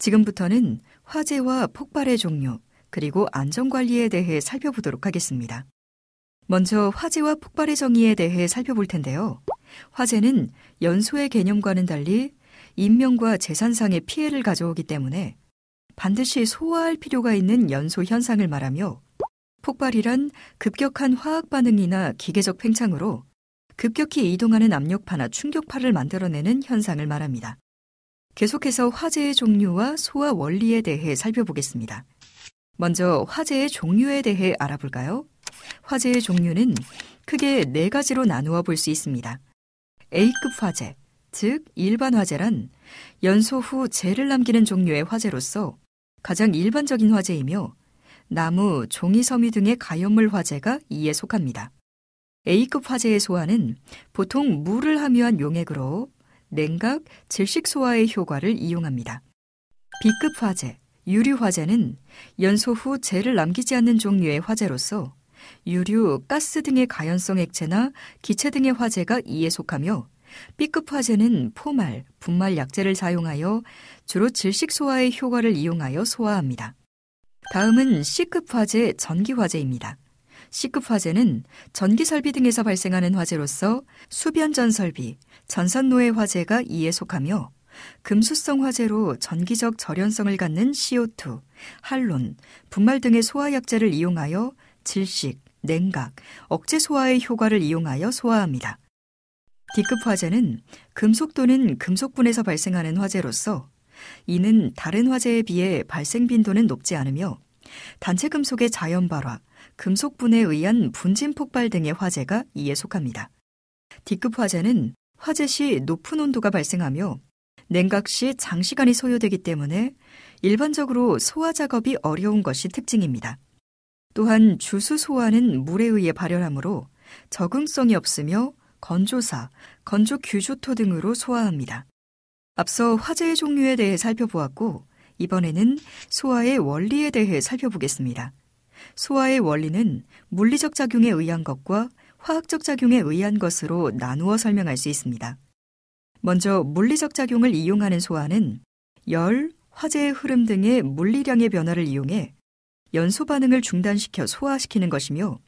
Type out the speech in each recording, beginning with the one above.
지금부터는 화재와 폭발의 종류, 그리고 안전관리에 대해 살펴보도록 하겠습니다. 먼저 화재와 폭발의 정의에 대해 살펴볼 텐데요. 화재는 연소의 개념과는 달리 인명과 재산상의 피해를 가져오기 때문에 반드시 소화할 필요가 있는 연소 현상을 말하며, 폭발이란 급격한 화학 반응이나 기계적 팽창으로 급격히 이동하는 압력파나 충격파를 만들어내는 현상을 말합니다. 계속해서 화재의 종류와 소화 원리에 대해 살펴보겠습니다. 먼저 화재의 종류에 대해 알아볼까요? 화재의 종류는 크게 4가지로 나누어 볼 수 있습니다. A급 화재, 즉 일반 화재란 연소 후 재를 남기는 종류의 화재로서 가장 일반적인 화재이며, 나무, 종이, 섬유 등의 가연물 화재가 이에 속합니다. A급 화재의 소화는 보통 물을 함유한 용액으로 냉각, 질식 소화의 효과를 이용합니다. B급 화재, 유류 화재는 연소 후 재를 남기지 않는 종류의 화재로서 유류, 가스 등의 가연성 액체나 기체 등의 화재가 이에 속하며, B급 화재는 포말, 분말 약재를 사용하여 주로 질식 소화의 효과를 이용하여 소화합니다. 다음은 C급 화재, 전기 화재입니다. C급 화재는 전기 설비 등에서 발생하는 화재로서 수변전 설비, 전선노의 화재가 이에 속하며, 금수성 화재로 전기적 절연성을 갖는 CO2, 할론, 분말 등의 소화 약재를 이용하여 질식, 냉각, 억제 소화의 효과를 이용하여 소화합니다. D급 화재는 금속 또는 금속분에서 발생하는 화재로서 이는 다른 화재에 비해 발생 빈도는 높지 않으며 단체 금속의 자연 발화, 금속분에 의한 분진 폭발 등의 화재가 이에 속합니다. D급 화재는 화재 시 높은 온도가 발생하며 냉각 시 장시간이 소요되기 때문에 일반적으로 소화 작업이 어려운 것이 특징입니다. 또한 주수 소화는 물에 의해 발열하므로 적응성이 없으며 건조사, 건조 규조토 등으로 소화합니다. 앞서 화재의 종류에 대해 살펴보았고, 이번에는 소화의 원리에 대해 살펴보겠습니다. 소화의 원리는 물리적 작용에 의한 것과 화학적 작용에 의한 것으로 나누어 설명할 수 있습니다. 먼저 물리적 작용을 이용하는 소화는 열, 화재의 흐름 등의 물리량의 변화를 이용해 연소 반응을 중단시켜 소화시키는 것이며,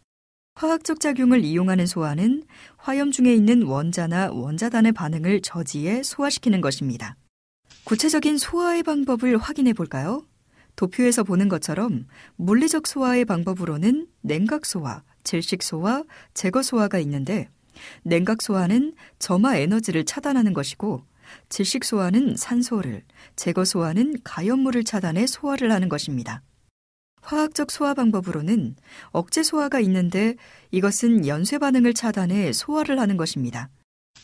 화학적 작용을 이용하는 소화는 화염 중에 있는 원자나 원자단의 반응을 저지해 소화시키는 것입니다. 구체적인 소화의 방법을 확인해 볼까요? 도표에서 보는 것처럼 물리적 소화의 방법으로는 냉각 소화, 질식 소화, 제거 소화가 있는데, 냉각 소화는 점화 에너지를 차단하는 것이고, 질식 소화는 산소를, 제거 소화는 가연물을 차단해 소화를 하는 것입니다. 화학적 소화 방법으로는 억제 소화가 있는데 이것은 연쇄 반응을 차단해 소화를 하는 것입니다.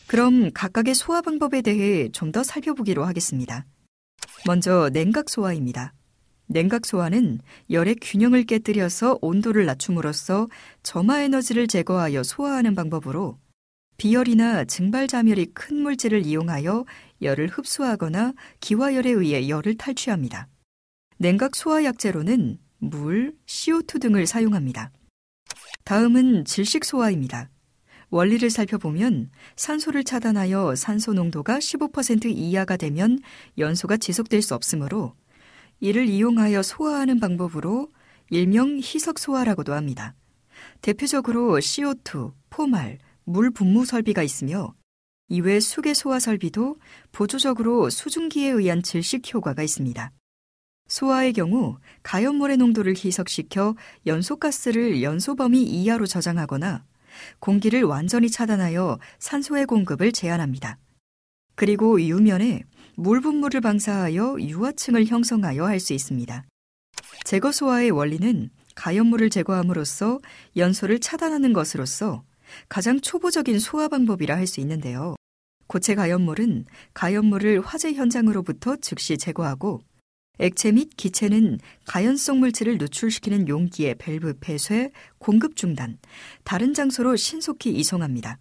그럼 각각의 소화 방법에 대해 좀 더 살펴보기로 하겠습니다. 먼저 냉각 소화입니다. 냉각 소화는 열의 균형을 깨뜨려서 온도를 낮춤으로써 점화 에너지를 제거하여 소화하는 방법으로 비열이나 증발자멸이 큰 물질을 이용하여 열을 흡수하거나 기화열에 의해 열을 탈취합니다. 냉각 소화 약재로는 물, CO2 등을 사용합니다. 다음은 질식 소화입니다. 원리를 살펴보면 산소를 차단하여 산소 농도가 15% 이하가 되면 연소가 지속될 수 없으므로 이를 이용하여 소화하는 방법으로 일명 희석 소화라고도 합니다. 대표적으로 CO2, 포말, 물 분무 설비가 있으며 이외 수계 소화 설비도 보조적으로 수증기에 의한 질식 효과가 있습니다. 소화의 경우 가연물의 농도를 희석시켜 연소가스를 연소 범위 이하로 저장하거나 공기를 완전히 차단하여 산소의 공급을 제한합니다. 그리고 유면에 물 분무를 방사하여 유화층을 형성하여 할 수 있습니다. 제거 소화의 원리는 가연물을 제거함으로써 연소를 차단하는 것으로서 가장 초보적인 소화 방법이라 할 수 있는데요. 고체 가연물은 가연물을 화재 현장으로부터 즉시 제거하고, 액체 및 기체는 가연성 물질을 누출시키는 용기의 밸브 폐쇄, 공급 중단, 다른 장소로 신속히 이송합니다.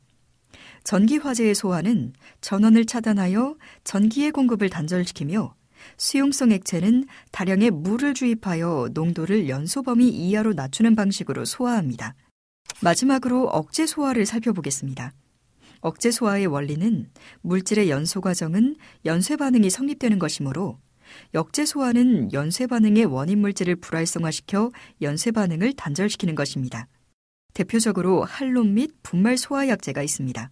전기 화재의 소화는 전원을 차단하여 전기의 공급을 단절시키며, 수용성 액체는 다량의 물을 주입하여 농도를 연소 범위 이하로 낮추는 방식으로 소화합니다. 마지막으로 억제 소화를 살펴보겠습니다. 억제 소화의 원리는 물질의 연소 과정은 연쇄 반응이 성립되는 것이므로 역제 소화는 연쇄 반응의 원인 물질을 불활성화시켜 연쇄 반응을 단절시키는 것입니다. 대표적으로 할롬 및 분말 소화약제가 있습니다.